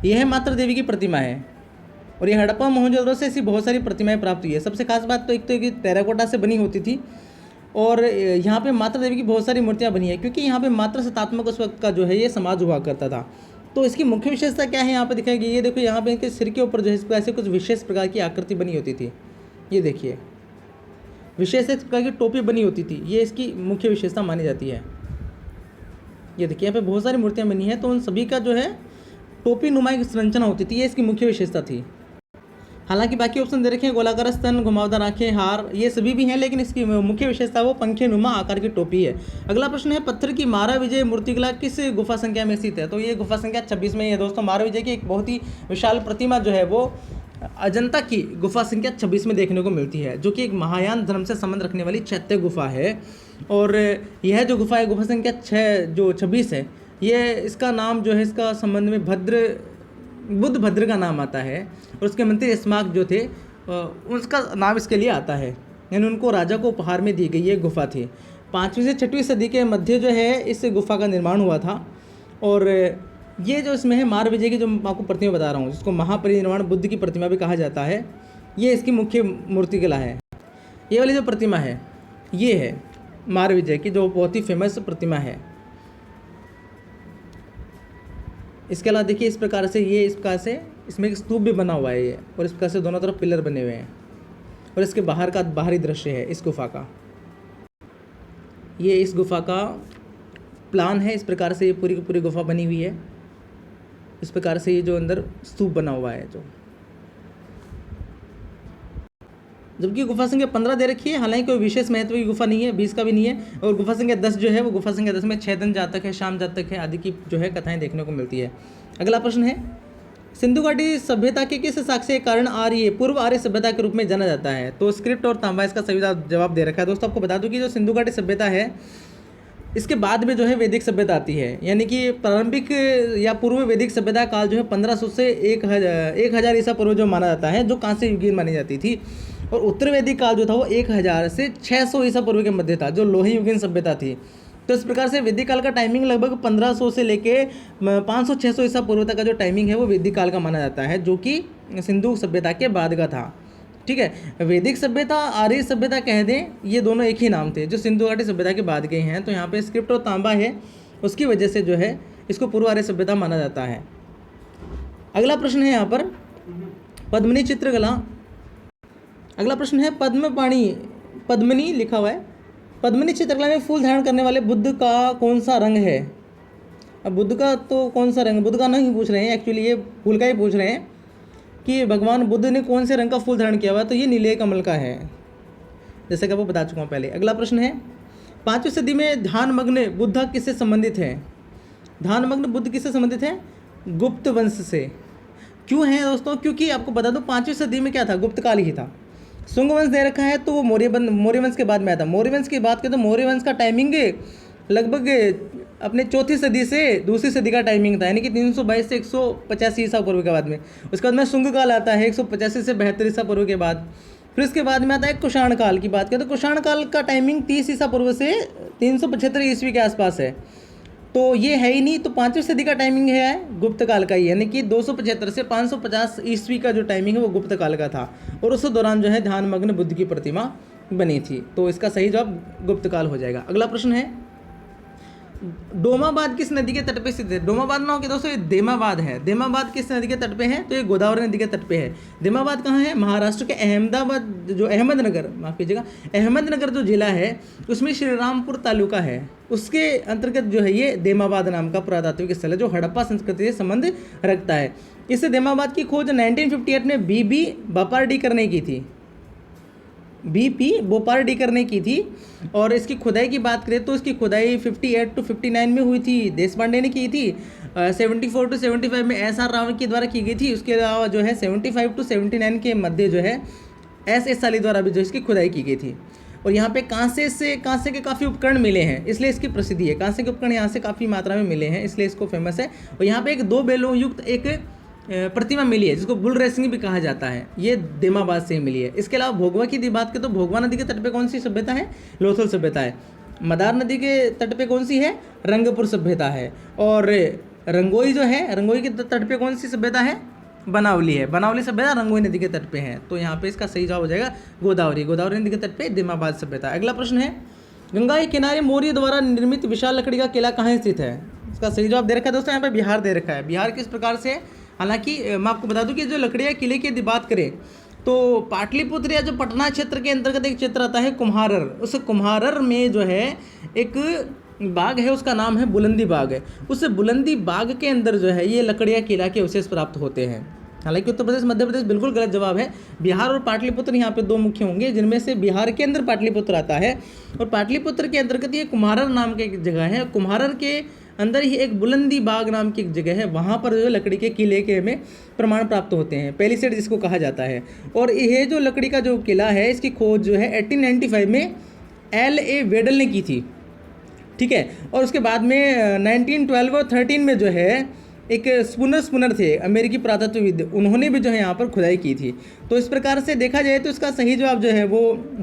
यह मातृ देवी की प्रतिमा है और ये हड़प्पा मोहनजोदड़ो से ऐसी बहुत सारी प्रतिमाएं प्राप्त हुई है। सबसे खास बात तो एक तो कि टेराकोटा से बनी होती थी और यहाँ पे मातृ देवी की बहुत सारी मूर्तियाँ बनी है, क्योंकि यहाँ पे मातृ सत्तात्मक उस वक्त का जो है ये समाज हुआ करता था। तो इसकी मुख्य विशेषता क्या है यहाँ पे दिखाई गई, ये देखो यहाँ पे इनके सिर के ऊपर जो है ऐसे कुछ विशेष प्रकार की आकृति बनी होती थी। ये देखिए विशेष एक प्रकार की टोपी बनी होती थी, ये इसकी मुख्य विशेषता मानी जाती है। ये देखिए यहाँ पे बहुत सारी मूर्तियाँ बनी हैं तो उन सभी का जो है टोपी नुमाई संरचना होती थी, ये इसकी मुख्य विशेषता थी। हालांकि बाकी ऑप्शन दे रखे हैं गोलाकार स्तन, घुमावदार आंखें, हार, ये सभी भी हैं, लेकिन इसकी मुख्य विशेषता वो पंखे नुमा आकार की टोपी है। अगला प्रश्न है पत्थर की मारा विजय मूर्तिकला किस गुफा संख्या में स्थित है? तो ये गुफा संख्या 26 में ही है दोस्तों। मारा विजय की एक बहुत ही विशाल प्रतिमा जो है वो अजंता की गुफा संख्या 26 में देखने को मिलती है, जो कि एक महायान धर्म से संबंध रखने वाली चैत्य गुफा है। और यह जो गुफा है गुफा संख्या 26 है, ये इसका नाम जो है इसका संबंध में बुद्ध भद्र का नाम आता है और उसके मंत्री स्मार्क जो थे उसका नाम इसके लिए आता है, यानी उनको राजा को उपहार में दी गई ये गुफा थी। 5वीं से 6वीं सदी के मध्य जो है इस गुफा का निर्माण हुआ था। और ये जो इसमें है मार विजय की जो मैं आपको प्रतिमा बता रहा हूँ, जिसको महापरिनिर्वाण बुद्ध की प्रतिमा भी कहा जाता है, ये इसकी मुख्य मूर्तिकला है। ये वाली जो प्रतिमा है ये है मार विजय की, जो बहुत ही फेमस प्रतिमा है। इसके अलावा देखिए इस प्रकार से ये इस प्रकार से इसमें एक स्तूप भी बना हुआ है ये, और इस प्रकार से दोनों तरफ पिलर बने हुए हैं। और इसके बाहर का बाहरी दृश्य है इस गुफा का, ये इस गुफा का प्लान है। इस प्रकार से ये पूरी की पूरी गुफा बनी हुई है। इस प्रकार से ये जो अंदर स्तूप बना हुआ है जो, जबकि गुफा संख्या 15 दे रखी है। हालांकि कोई विशेष महत्व की गुफा नहीं है, 20 का भी नहीं है। और गुफा संख्या 10 जो है वो गुफा संख्या 10 में 6 दिन जातक है, शाम जातक है आदि की जो है कथाएं देखने को मिलती है। अगला प्रश्न है सिंधु घाटी सभ्यता के किस साक्ष्य के कारण आर्य पूर्व आर्य सभ्यता के रूप में जाना जाता है? तो स्क्रिप्ट और तांबा इसका सही जवाब दे रखा है। दोस्तों आपको बता दूं कि जो सिंधु घाटी सभ्यता है इसके बाद में जो है वैदिक सभ्यता आती है, यानी कि प्रारंभिक या पूर्व वैदिक सभ्यता काल जो है 1500 से 1000 ईसा पूर्व जो माना जाता है, जो कांस्य युगीन मानी जाती थी। और उत्तर वैदिक काल जो था वो 1000 से 600 ईसा पूर्व के मध्य था, जो लोहे युगीन सभ्यता थी। तो इस प्रकार से वैदिक काल का टाइमिंग लगभग 1500 से लेके 500-600 ईसा पूर्व तक का जो टाइमिंग है वो वैदिक काल का माना जाता है, जो कि सिंधु सभ्यता के बाद का था। ठीक है, वैदिक सभ्यता आर्य सभ्यता कह दें, ये दोनों एक ही नाम थे जो सिंधु घाटी सभ्यता के बाद गए हैं। तो यहाँ पे स्क्रिप्ट और तांबा है, उसकी वजह से जो है इसको पूर्व आर्य सभ्यता माना जाता है। अगला प्रश्न है यहाँ पर पद्मिनी चित्रकला। अगला प्रश्न है पद्मिनी लिखा हुआ है, पद्मिनी चित्रकला में फूल धारण करने वाले बुद्ध का कौन सा रंग है? अब बुद्ध का तो कौन सा रंग, बुद्ध का नहीं पूछ रहे हैं एक्चुअली, ये फूल का ही पूछ रहे हैं कि भगवान बुद्ध ने कौन से रंग का फूल धारण किया हुआ है। तो ये नीले कमल का है, जैसे कि आपको बता चुका हूँ पहले। अगला प्रश्न है 5वीं सदी में ध्यानमग्न बुद्ध किससे संबंधित है? ध्यानमग्न बुद्ध किससे संबंधित है? गुप्त वंश से। क्यों है दोस्तों? क्योंकि आपको बता दो 5वीं सदी में क्या था, गुप्त काल ही था। शुंग वंश दे रखा है तो वो मौर्य वंश के बाद में आता। मौर्य वंश की बात करें तो मौर्य वंश का टाइमिंग लगभग अपने 4वीं सदी से 2री सदी का टाइमिंग था, यानी कि 322 से 185 ईसा पूर्व के बाद में। उसके बाद में शुंग काल आता है 185 से 72 ईसा पूर्व के बाद। फिर उसके बाद में आता है कुषाण काल की बात करें तो कुषाण काल का टाइमिंग 30 ईसा पूर्व से 375 ईस्वी के आसपास है। तो ये है ही नहीं, तो 5वीं सदी का टाइमिंग है गुप्त काल का ही, यानी कि 275 से 550 ईस्वी का जो टाइमिंग है वो गुप्त काल का था। और उस दौरान जो है ध्यानमग्न बुद्ध की प्रतिमा बनी थी। तो इसका सही जवाब गुप्त काल हो जाएगा। अगला प्रश्न है डोमाबाद किस नदी के तट पे स्थित है? डोमाबाद ना हो कि दोस्तों ये देमाबाद है। देमाबाद किस नदी के तट पे है? तो ये गोदावरी नदी के तट पे है। देमाबाद कहाँ है? महाराष्ट्र के अहमदनगर, माफ कीजिएगा, अहमदनगर जो जिला है उसमें श्रीरामपुर तालुका है, उसके अंतर्गत जो है ये देमाबाद नाम का पुरातात्विक स्थल है, जो हड़प्पा संस्कृति से संबंध रखता है। इस देमाबाद की खोज 1958 में बीबी बापार्डी करने की थी। BP बोपार्डीकर ने की थी। और इसकी खुदाई की बात करें तो इसकी खुदाई 58 to 59 में हुई थी, देशपांडे ने की थी। 74 to 75 में SR रावण के द्वारा की गई थी। उसके अलावा जो है 75 to 79 के मध्य जो है SS साली द्वारा भी जो इसकी खुदाई की गई थी। और यहाँ पे कांसे के काफ़ी उपकरण मिले हैं, इसलिए इसकी प्रसिद्धि है। कांसे के उपकरण यहाँ से काफ़ी मात्रा में मिले हैं, इसलिए इसको फेमस है। और यहाँ पे एक 2 बैलों युक्त एक प्रतिमा मिली है, जिसको बुल रेसिंग भी कहा जाता है। ये दिमाबाद से ही मिली है। इसके अलावा भोगवा की बात करें तो भोगवा नदी के तट पे कौन सी सभ्यता है? लोथल सभ्यता है। मदार नदी के तट पे कौन सी है? रंगपुर सभ्यता है। और रंगोई जो है, रंगोई के तट पे कौन सी सभ्यता है? बनावली है। बनावली सभ्यता रंगोई नदी के तट पे है। तो यहाँ पे इसका सही जवाब हो जाएगा गोदावरी। गोदावरी नदी के तट पे दिमाबाद सभ्यता। अगला प्रश्न है, गंगा के किनारे मौर्य द्वारा निर्मित विशाल लकड़ी का किला कहाँ स्थित है? इसका सही जवाब दे रखा है दोस्तों, यहाँ पे बिहार दे रखा है। बिहार किस प्रकार से? हालांकि मैं आपको बता दूं कि जो लकड़िया किले की यदि बात करें तो पाटलिपुत्र या जो पटना क्षेत्र के अंतर्गत एक क्षेत्र आता है कुम्हारर। उस कुम्हारर में जो है एक बाग है, उसका नाम है बुलंदी बाग है। उस बुलंदी बाग के अंदर जो है ये लकड़िया किला के अवशेष प्राप्त होते हैं। हालांकि उत्तर प्रदेश मध्य प्रदेश बिल्कुल गलत जवाब है। बिहार और पाटलिपुत्र यहाँ पे 2 मुख्य होंगे, जिनमें से बिहार के अंदर पाटलिपुत्र आता है। और पाटलिपुत्र के अंतर्गत ये कुम्हारर नाम की एक जगह है। कुम्हारर के अंदर ही एक बुलंदी बाग नाम की एक जगह है, वहाँ पर जो लकड़ी के किले के में प्रमाण प्राप्त होते हैं, पैलिसेड जिसको कहा जाता है। और ये जो लकड़ी का जो किला है, इसकी खोज जो है 1895 में L.A. वेडल ने की थी, ठीक है। और उसके बाद में 1912 और 13 में जो है एक स्पूनर थे अमेरिकी पुरातत्वविद, उन्होंने भी जो है यहाँ पर खुदाई की थी। तो इस प्रकार से देखा जाए तो इसका सही जवाब जो है वो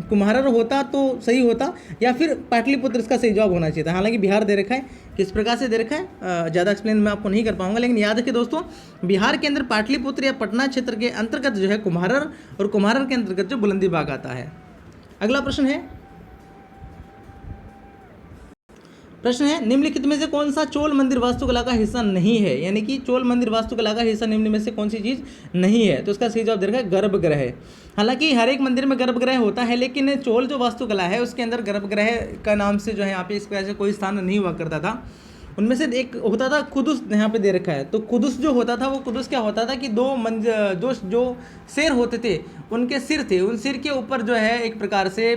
कुम्हारर होता तो सही होता, या फिर पाटलिपुत्र इसका सही जवाब होना चाहिए था। हालांकि बिहार दे रखा है, किस प्रकार से दे रखा है ज़्यादा एक्सप्लेन मैं आपको नहीं कर पाऊंगा, लेकिन याद रखिए दोस्तों, बिहार के अंदर पाटलिपुत्र या पटना क्षेत्र के अंतर्गत जो है कुम्हारर, और कुम्हारर के अंतर्गत जो बुलंदी बाग आता है। अगला प्रश्न है निम्नलिखित में से कौन सा चोल मंदिर वास्तुकला का हिस्सा नहीं है? यानी कि चोल मंदिर वास्तुकला का हिस्सा निम्न में से कौन सी चीज़ नहीं है? तो इसका सही जवाब दे रखा है गर्भगृह। हालांकि हर एक मंदिर में गर्भगृह होता है, लेकिन चोल जो वास्तुकला है उसके अंदर गर्भगृह का नाम से जो है यहाँ पे इस प्रकार से कोई स्थान नहीं हुआ करता था। उनमें से एक होता था कुदुस, यहाँ पे दे रखा है। तो कुदुस जो होता था, वो कुदुस क्या होता था कि 2 जो शेर होते थे, उनके सिर थे, उन सिर के ऊपर जो है एक प्रकार से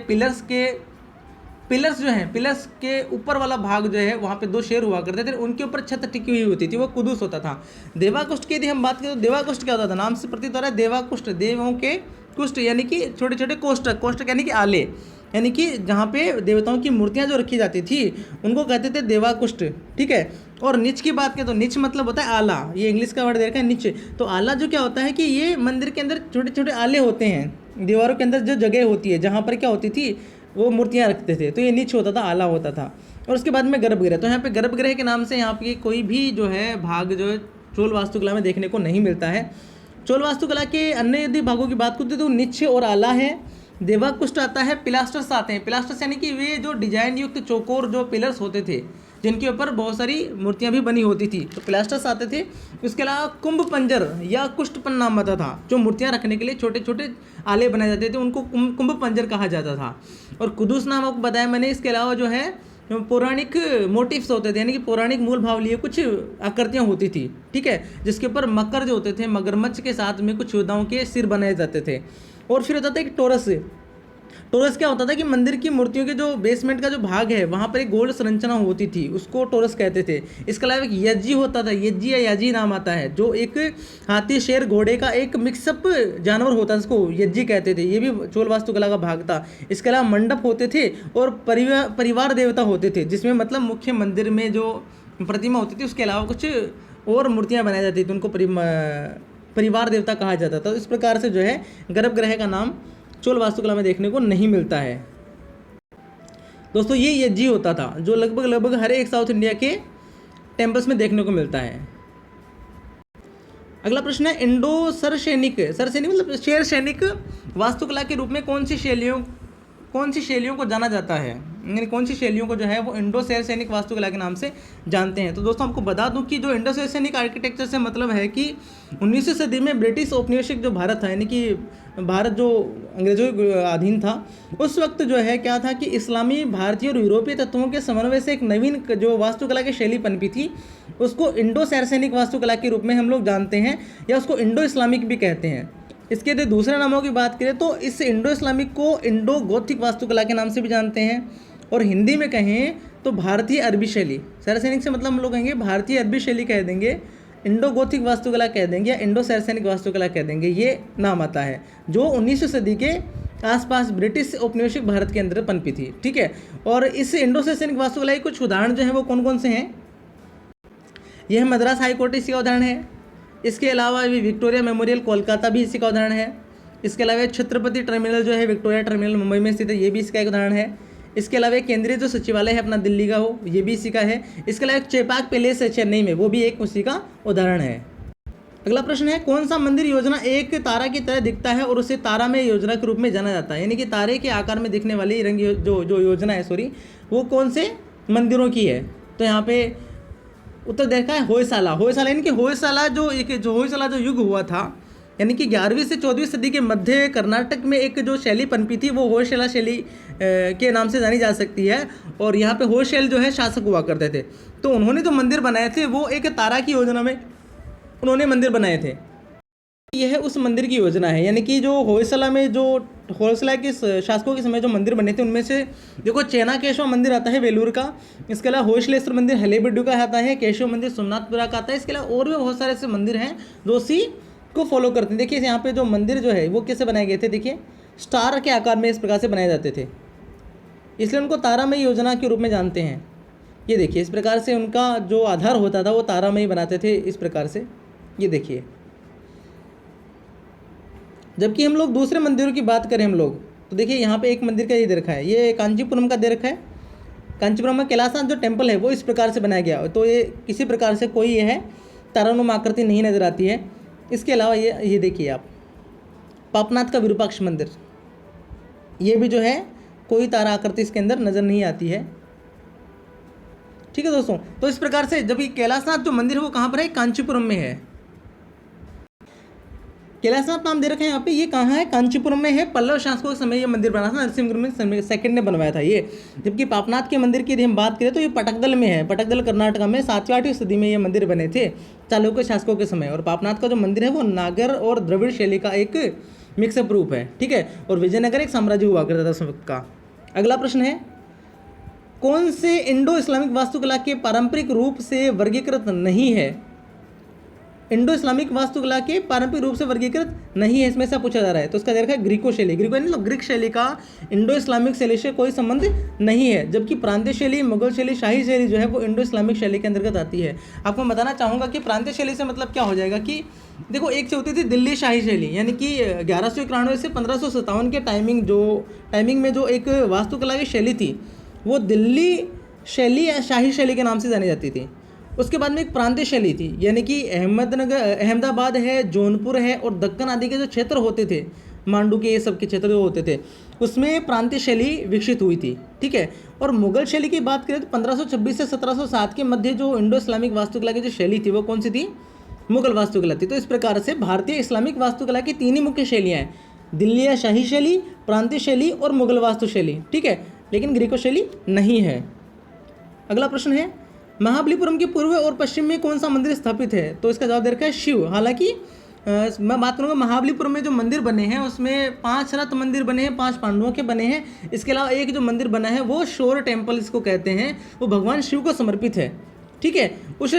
पिलर्स जो हैं, पिलर्स के ऊपर वाला भाग जो है वहाँ पे 2 शेर हुआ करते थे, उनके ऊपर छत टिकी हुई होती थी, वो कुदुस होता था। देवाकुष्ठ की यदि हम बात करें तो देवाकुष्ठ क्या होता था? नाम से प्रतीत हो रहा है देवाकुष्ठ, देवों के कुष्ठ यानी कि छोटे छोटे कोष्ठक यानी कि आले, यानी कि जहाँ पे देवताओं की मूर्तियाँ जो रखी जाती थी उनको कहते थे देवाकुष्ठ, ठीक है। और निच की बात करें तो निच मतलब होता है आला, ये इंग्लिश का वर्ड दे रखा है निच। तो आला जो क्या होता है कि ये मंदिर के अंदर छोटे छोटे आले होते हैं, दीवारों के अंदर जो जगह होती है जहाँ पर क्या होती थी वो मूर्तियाँ रखते थे, तो ये नीच होता था, आला होता था। और उसके बाद में गर्भगृह, तो यहाँ पे गर्भगृह के नाम से यहाँ पे कोई भी जो है भाग जो चोल वास्तुकला में देखने को नहीं मिलता है। चोल वास्तुकला के अन्य यदि भागों की बात करते तो निच और आला है, देवाकुष्ठ आता है, पिलास्टर्स आते हैं। पिलास्टर्स यानी कि वे जो डिजाइन युक्त चौकोर जो पिलर्स होते थे जिनके ऊपर बहुत सारी मूर्तियां भी बनी होती थी, तो पिलास्टर्स आते थे। उसके अलावा कुंभ पंजर या कुष्ठपन नाम आता था, जो मूर्तियां रखने के लिए छोटे छोटे आले बनाए जाते थे, उनको कुंभ पंजर कहा जाता था। और कुदूस नाम आपको बताया मैंने। इसके अलावा जो है पौराणिक मोटिव्स होते थे, यानी कि पौराणिक मूल भाव लिए कुछ आकृतियाँ होती थी, ठीक है, जिसके ऊपर मकर जो होते थे, मगरमच्छ के साथ में कुछ योद्धाओं के सिर बनाए जाते थे। और फिर होता था एक टोरस। टोरस क्या होता था कि मंदिर की मूर्तियों के जो बेसमेंट का जो भाग है वहाँ पर एक गोल संरचना होती थी, उसको टोरस कहते थे। इसके अलावा एक यज्जी होता था, यज्जी या याजी नाम आता है, जो एक हाथी शेर घोड़े का एक मिक्सअप जानवर होता है, उसको यज्जी कहते थे। ये भी चोल वास्तुकला का भाग था। इसके अलावा मंडप होते थे और परिवार देवता होते थे, जिसमें मतलब मुख्य मंदिर में जो प्रतिमा होती थी उसके अलावा कुछ और मूर्तियाँ बनाई जाती थी, उनको परिवार देवता कहा जाता था। तो इस प्रकार से जो है गर्भगृह का नाम चोल वास्तुकला में देखने को नहीं मिलता है। दोस्तों ये यज्जी होता था, जो लगभग हर एक साउथ इंडिया के टेम्पल्स में देखने को मिलता है। अगला प्रश्न है इंडो सरसैनिक मतलब शेर सैनिक वास्तुकला के रूप में कौन सी शैलियों को जाना जाता है, यानी कौन सी शैलियों को जो है वो इंडो शेर सैनिक वास्तुकला के नाम से जानते हैं। तो दोस्तों आपको बता दूं कि जो इंडो शेर सैनिक आर्किटेक्चर से मतलब है कि 19वीं सदी में ब्रिटिश औपनिवेशिक जो भारत था, यानी कि भारत जो अंग्रेजों के अधीन था, उस वक्त जो है क्या था कि इस्लामी, भारतीय और यूरोपीय तत्वों के समन्वय से एक नवीन जो वास्तुकला की शैली पनपी थी, उसको इंडो शेर सैनिक वास्तुकला के रूप में हम लोग जानते हैं, या उसको इंडो इस्लामिक भी कहते हैं। इसके यदि दूसरे नामों की बात करें तो इस इंडो इस्लामिक को इंडो गोथिक वास्तुकला के नाम से भी जानते हैं, और हिंदी में कहें तो भारतीय अरबी शैली, सैरसैनिक से मतलब हम लोग कहेंगे भारतीय अरबी शैली कह देंगे, इंडो गोथिक वास्तुकला कह देंगे, या इंडो सैरसैनिक वास्तुकला कह देंगे, ये नाम आता है, जो 19वीं सदी के आसपास ब्रिटिश औपनिवेशिक भारत के अंदर पनपी थी। ठीक है, और इस इंडो सैरसैनिक वास्तुकला के कुछ उदाहरण जो है वो कौन कौन से हैं? यह मद्रास हाई कोर्ट इसी का उदाहरण है। इसके अलावा विक्टोरिया मेमोरियल कोलकाता भी इसी का उदाहरण है। इसके अलावा छत्रपति टर्मिनल जो है विक्टोरिया टर्मिनल मुंबई में स्थित है, ये भी इसका एक उदाहरण है। इसके अलावा केंद्रीय जो सचिवालय है अपना दिल्ली का हो, ये भी इसी का है। इसके अलावा चेपाक पैलेस है चेन्नई में, वो भी एक उसी का उदाहरण है। अगला प्रश्न है, कौन सा मंदिर योजना एक तारा की तरह दिखता है और उसे तारामय योजना के रूप में जाना जाता है? यानी कि तारे के आकार में दिखने वाली रंग जो योजना है वो कौन से मंदिरों की है? तो यहाँ पे उत्तर देखा है होयसाला। होयसाला यानी कि होयसाला जो युग हुआ था, यानी कि 11वीं से 14वीं सदी के मध्य कर्नाटक में एक जो शैली पनपी थी वो होयसाला शैली के नाम से जानी जा सकती है। और यहाँ पे होयसल जो है शासक हुआ करते थे, तो उन्होंने जो मंदिर बनाए थे वो एक तारा की योजना में उन्होंने मंदिर बनाए थे। यह उस मंदिर की योजना है, यानी कि जो होयसला के शासकों के समय जो मंदिर बने थे उनमें से देखो चेनाकेशव मंदिर आता है वेलूर का, इसके अलावा होयसलेश्वर मंदिर हलेबीडु का आता है, केशव मंदिर सोमनाथपुरा का आता है। इसके अलावा और भी बहुत सारे ऐसे मंदिर हैं जो उसी को फॉलो करते हैं। देखिए यहाँ पे जो मंदिर जो है वो कैसे बनाए गए थे, देखिए स्टार के आकार में इस प्रकार से बनाए जाते थे, इसलिए उनको तारामय योजना के रूप में जानते हैं। ये देखिए इस प्रकार से उनका जो आधार होता था वो तारामय बनाते थे इस प्रकार से, ये देखिए। जबकि हम लोग दूसरे मंदिरों की बात करें हम लोग तो देखिए यहाँ पे एक मंदिर का ये दे रखा है, ये कांचीपुरम का दे रखा है। कांचीपुरम में कैलाशनाथ जो टेम्पल है वो इस प्रकार से बनाया गया, तो ये किसी प्रकार से कोई ये है तारानुमा आकृति नहीं नज़र आती है। इसके अलावा ये देखिए आप पापनाथ का विरूपाक्ष मंदिर, ये भी जो है कोई तारा आकृति इसके अंदर नज़र नहीं आती है। ठीक है दोस्तों, तो इस प्रकार से जब ये कैलाशनाथ जो मंदिर है वो कहाँ पर है? कांचीपुरम में है। कैलाशनाथ नाम दे रखे हैं यहाँ पे, ये कहाँ है? कांचीपुरम में है। पल्लव शासकों के समय ये मंदिर बना था, नरसिंहवर्मन सेकंड ने बनवाया था ये। जबकि पापनाथ के मंदिर की यदि हम बात करें तो ये पटकदल में है, पटकदल कर्नाटका में 7वीं-8वीं सदी में ये मंदिर बने थे चालुक्य शासकों के समय। और पापनाथ का जो मंदिर है वो नागर और द्रविड़ शैली का एक मिक्सअप रूप है। ठीक है, और विजयनगर एक साम्राज्य हुआ करता था उस वक्त का। अगला प्रश्न है, कौन से इंडो इस्लामिक वास्तुकला के पारंपरिक रूप से वर्गीकृत नहीं है? इंडो इस्लामिक वास्तुकला के पारंपरिक रूप से वर्गीकृत नहीं है, इसमें से पूछा जा रहा है। तो इसका देखा है ग्रीको शैली। ग्रीक शैली का इंडो इस्लामिक शैली से कोई संबंध नहीं है, जबकि प्रांतीय शैली, मुगल शैली, शाही शैली जो है वो इंडो इस्लामिक शैली के अंतर्गत आती है। आपको बताना चाहूँगा कि प्रांतीय शैली से मतलब क्या हो जाएगा कि देखो एक से होती थी दिल्ली शाही शैली, यानी कि 1191 से 1557 के टाइमिंग में जो एक वास्तुकला की शैली थी वो दिल्ली शैली या शाही शैली के नाम से जानी जाती थी। उसके बाद में एक प्रांतीय शैली थी, यानी कि अहमदाबाद है, जौनपुर है और दक्कन आदि के जो क्षेत्र होते थे, मांडू के ये सब के क्षेत्र जो होते थे, उसमें प्रांतीय शैली विकसित हुई थी। ठीक है, और मुगल शैली की बात करें तो 1526 से 1707 के मध्य जो इंडो इस्लामिक वास्तुकला की जो शैली थी वो कौन सी थी? मुगल वास्तुकला थी। तो इस प्रकार से भारतीय इस्लामिक वास्तुकला की 3 ही मुख्य शैलियाँ हैं, दिल्ली या शाही शैली, प्रांतीय शैली और मुगल वास्तु शैली। ठीक है, लेकिन ग्रीको शैली नहीं है। अगला प्रश्न है, महाबलीपुरम के पूर्व और पश्चिम में कौन सा मंदिर स्थापित है? तो इसका जवाब दे रखा है शिव। हालांकि मैं बात करूँगा महाबलीपुरम में जो मंदिर बने हैं उसमें 5 रथ मंदिर बने हैं, 5 पांडवों के बने हैं। इसके अलावा एक जो मंदिर बना है वो शोर टेम्पल इसको कहते हैं, वो भगवान शिव को समर्पित है। ठीक है, उस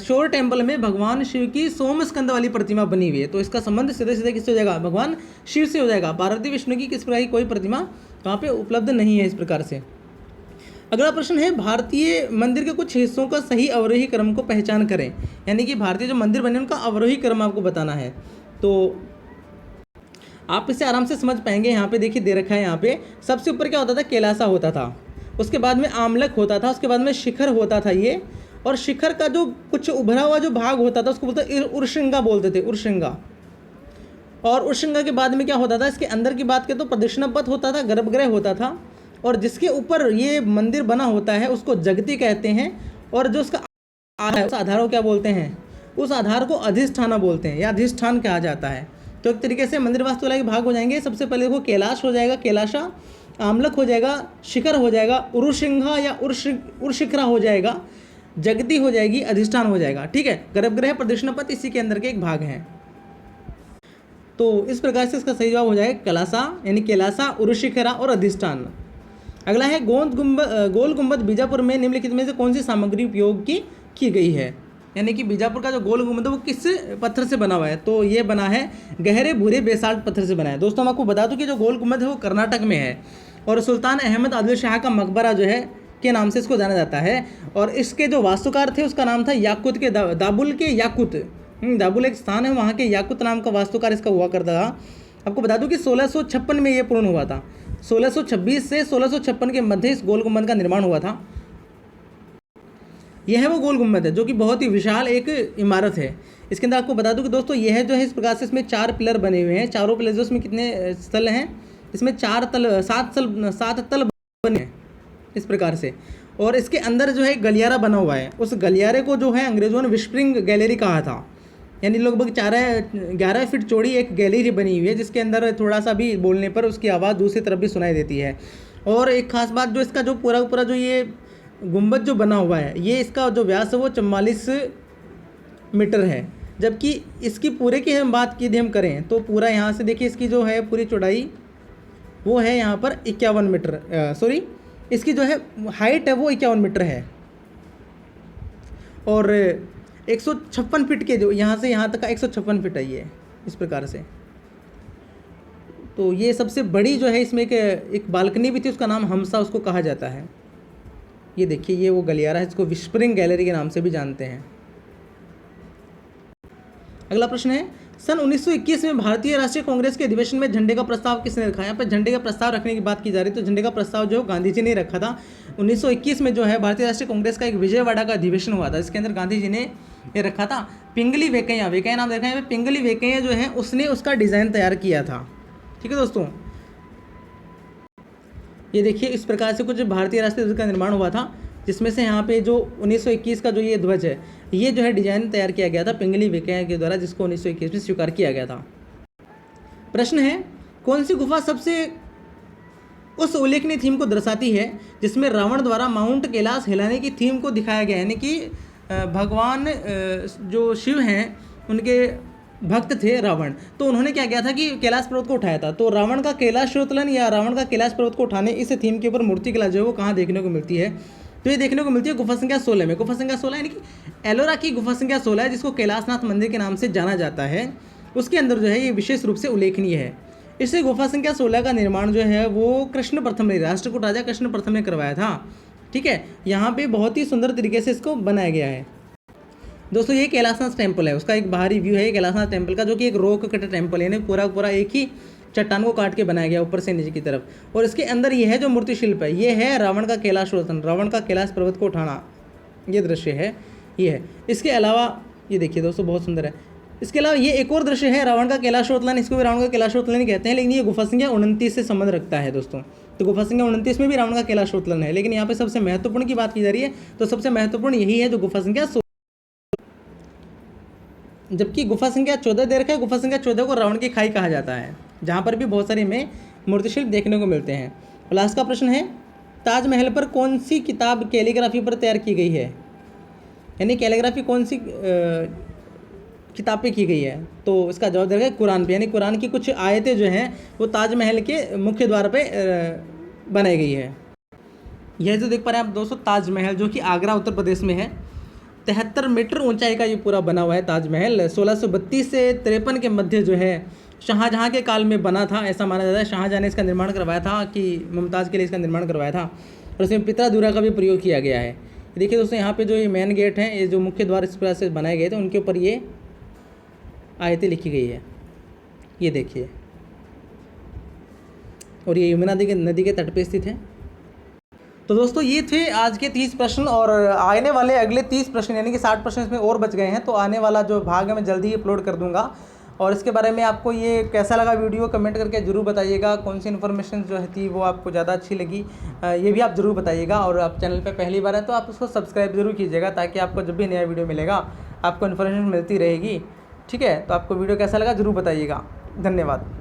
शोर टेम्पल में भगवान शिव की सोम स्कंद वाली प्रतिमा बनी हुई है, तो इसका संबंध सीधे सीधे किससे हो जाएगा? भगवान शिव से हो जाएगा। पार्वती विष्णु की किस प्रकार की कोई प्रतिमा वहाँ पे उपलब्ध नहीं है इस प्रकार से। अगला प्रश्न है, भारतीय मंदिर के कुछ हिस्सों का सही अवरोही क्रम को पहचान करें। यानी कि भारतीय जो मंदिर बने उनका अवरोही क्रम आपको बताना है, तो आप इसे आराम से समझ पाएंगे। यहाँ पे देखिए दे रखा है, यहाँ पे सबसे ऊपर क्या होता था? कैलासा होता था, उसके बाद में आमलक होता था, उसके बाद में शिखर होता था ये, और शिखर का जो कुछ उभरा हुआ जो भाग होता था उसको बोलते उर्शृंगा बोलते थे, उर्शृंगा। और उर्शृंगा के बाद में क्या होता था? इसके अंदर की बात करें तो प्रदक्षिणा पथ होता था, गर्भगृह होता था, और जिसके ऊपर ये मंदिर बना होता है उसको जगती कहते हैं। और जो उसका आधार है उस आधार को क्या बोलते हैं? उस आधार को अधिष्ठाना बोलते हैं या अधिष्ठान कहा जाता है। तो एक तरीके से मंदिर वास्तुकला के भाग हो जाएंगे। सबसे पहले देखो कैलाश हो जाएगा, कैलाशा, आमलक हो जाएगा, शिखर हो जाएगा, उरुशृंगा या उर्शिखरा हो जाएगा, जगती हो जाएगी, अधिष्ठान हो जाएगा। ठीक है, गर्भगृह, प्रदक्षिणा पथ इसी के अंदर के एक भाग हैं। तो इस प्रकार से इसका सही जवाब हो जाएगा कैलासा, यानी कैलासा, उरुशिखरा और अधिष्ठान। अगला है गोल गुंबद बीजापुर में निम्नलिखित में से कौन सी सामग्री उपयोग की गई है, यानी कि बीजापुर का जो गोल गुंबद है वो किस पत्थर से बना हुआ है, तो ये बना है गहरे भूरे बेसाल्ट पत्थर से बना है। दोस्तों हम आपको बता दूं कि जो गोल गुंबद है वो कर्नाटक में है और सुल्तान अहमद आदिल शाह का मकबरा जो है के नाम से इसको जाना जाता है। और इसके जो वास्तुकार थे उसका नाम था याकुत के दाबुल के याकुत। दाबुल एक स्थान है, वहाँ के याकुत नाम का वास्तुकार इसका हुआ करता था। आपको बता दूं कि 1656 में ये पूर्ण हुआ था। 1626 से 1656 के मध्य इस गोल गुंबद का निर्माण हुआ था। यह है वो गोल गुंबद है जो कि बहुत ही विशाल एक इमारत है। इसके अंदर आपको बता दूं कि दोस्तों यह जो है इस प्रकार से इसमें 4 पिलर बने हुए हैं। चारों पिलर्स में कितने स्थल हैं, इसमें 7 तल बने हैं इस प्रकार से। और इसके अंदर जो है गलियारा बना हुआ है, उस गलियारे को जो है अंग्रेजों ने विस्परिंग गैलरी कहा था, यानी लगभग 11 फीट चौड़ी एक गैलरी बनी हुई है जिसके अंदर थोड़ा सा भी बोलने पर उसकी आवाज़ दूसरी तरफ भी सुनाई देती है। और एक खास बात, जो इसका जो पूरा जो ये गुंबद जो बना हुआ है, ये इसका जो व्यास है वो 44 मीटर है, जबकि इसकी पूरे की हम बात की हम करें तो पूरा यहाँ से देखिए इसकी जो है पूरी चौड़ाई वो है यहाँ पर 51 मीटर, सॉरी इसकी जो है हाइट है वो 51 मीटर है। और 156 फीट के जो यहाँ से यहाँ तक का 156 फीट है ये इस प्रकार से। तो ये सबसे बड़ी जो है इसमें एक बालकनी भी थी, उसका नाम हमसा उसको कहा जाता है। ये देखिए ये वो गलियारा है, इसको विस्परिंग गैलरी के नाम से भी जानते हैं। अगला प्रश्न है, सन 1921 में भारतीय राष्ट्रीय कांग्रेस के अधिवेशन में झंडे का प्रस्ताव किसने रखा? यहाँ पर झंडे का प्रस्ताव रखने की बात की जा रही है, तो झंडे का प्रस्ताव जो गांधी जी ने रखा था। 1921 में जो है भारतीय राष्ट्रीय कांग्रेस का एक विजयवाड़ा का अधिवेशन हुआ था, इसके अंदर गांधी जी ने ये रखा था। पिंगली वेंकैया नाम देखा है, पिंगली वेंकैया जो है उसने उसका डिज़ाइन तैयार किया था। ठीक है दोस्तों, ये देखिए इस प्रकार से कुछ भारतीय राष्ट्रीय ध्वज का निर्माण हुआ था, जिसमें से यहाँ पे जो 1921 का जो ये ध्वज है ये जो है डिजाइन तैयार किया गया था पिंगली वेंकैया के द्वारा, जिसको 1921 में स्वीकार किया गया था। प्रश्न है, कौन सी गुफा सबसे उस उल्लेखनीय थीम को दर्शाती है जिसमें रावण द्वारा माउंट कैलाश हिलाने की थीम को दिखाया गया है? यानी कि भगवान जो शिव हैं उनके भक्त थे रावण, तो उन्होंने क्या किया था कि कैलाश पर्वत को उठाया था। तो रावण का कैलाशोत्तोलन या रावण का कैलाश पर्वत को उठाने इस थीम के ऊपर मूर्ति कला जो है वो कहाँ देखने को मिलती है? तो ये देखने को मिलती है गुफा संख्या 16 में। गुफा संख्या 16 यानी कि एलोरा की गुफा संख्या 16 है, जिसको कैलाशनाथ मंदिर के नाम से जाना जाता है। उसके अंदर जो है ये विशेष रूप से उल्लेखनीय है। इससे गुफा संख्या 16 का निर्माण जो है वो कृष्ण प्रथम ने, राष्ट्रकूट राजा कृष्ण प्रथम ने करवाया था। ठीक है, यहाँ पे बहुत ही सुंदर तरीके से इसको बनाया गया है। दोस्तों ये कैलाशनाथ टेम्पल है, उसका एक बाहरी व्यू है कैलाशनाथ टेम्पल का, जो कि एक रॉक कट टेम्पल है, यानी पूरा एक ही चट्टान को काट के बनाया गया ऊपर से नीचे की तरफ। और इसके अंदर ये है जो मूर्ति शिल्प है, ये है रावण का कैलाशोत्तोलन, रावण का कैलाश पर्वत को उठाना, ये दृश्य है ये है। इसके अलावा ये देखिए दोस्तों बहुत सुंदर है। इसके अलावा ये एक और दृश्य है रावण का कैलाशोत्तोलन, इसको भी रावण का कैलाशोत्तोलन कहते हैं, लेकिन ये गुफा संख्या 29 से संबंध रखता है दोस्तों। तो गुफा संख्या 29 में भी रावण का कैलाशोत्तोलन है, लेकिन यहाँ पे सबसे महत्वपूर्ण की बात की जा रही है, तो सबसे महत्वपूर्ण यही है जो गुफा संख्या 16, जबकि गुफा संख्या 14 दे रखा है। गुफा संख्या 14 को रावण की खाई कहा जाता है, जहाँ पर भी बहुत सारे में मूर्तिशिल्प देखने को मिलते हैं। लास्ट का प्रश्न है, ताजमहल पर कौन सी किताब कैलीग्राफी पर तैयार की गई है? यानी कैलीग्राफी कौन सी किताब पे की गई है? तो इसका जवाब देगा कुरान पे, यानी कुरान की कुछ आयतें जो हैं वो ताजमहल के मुख्य द्वार पे बनाई गई है। यह जो देख पा रहे हैं आप दोस्तों ताजमहल, जो कि आगरा उत्तर प्रदेश में है। 73 मीटर ऊंचाई का ये पूरा बना हुआ है ताजमहल। 1632 से 53 के मध्य जो है शाहजहाँ के काल में बना था, ऐसा माना जाता है। शाहजहाँ ने इसका निर्माण करवाया था, कि मुमताज़ के लिए इसका निर्माण करवाया था, और इसमें पितरादुरा का भी प्रयोग किया गया है। देखिए दोस्तों यहाँ पे जो ये मेन गेट है, ये जो मुख्य द्वार इस प्रकार से बनाए गए थे, उनके ऊपर ये आयतें लिखी गई है, ये देखिए। और ये यमुना नदी के तट पे स्थित है। तो दोस्तों ये थे आज के 30 प्रश्न, और आने वाले अगले 30 प्रश्न यानी कि 60 प्रश्न इसमें और बच गए हैं। तो आने वाला जो भाग है मैं जल्दी ही अपलोड कर दूंगा। और इसके बारे में आपको ये कैसा लगा वीडियो कमेंट करके ज़रूर बताइएगा। कौन सी इन्फॉर्मेशन जो है थी वो आपको ज़्यादा अच्छी लगी, ये भी आप ज़रूर बताइएगा। और आप चैनल पे पहली बार है तो आप उसको सब्सक्राइब ज़रूर कीजिएगा, ताकि आपको जब भी नया वीडियो मिलेगा आपको इन्फॉर्मेशन मिलती रहेगी। ठीक है, तो आपको वीडियो कैसा लगा ज़रूर बताइएगा। धन्यवाद।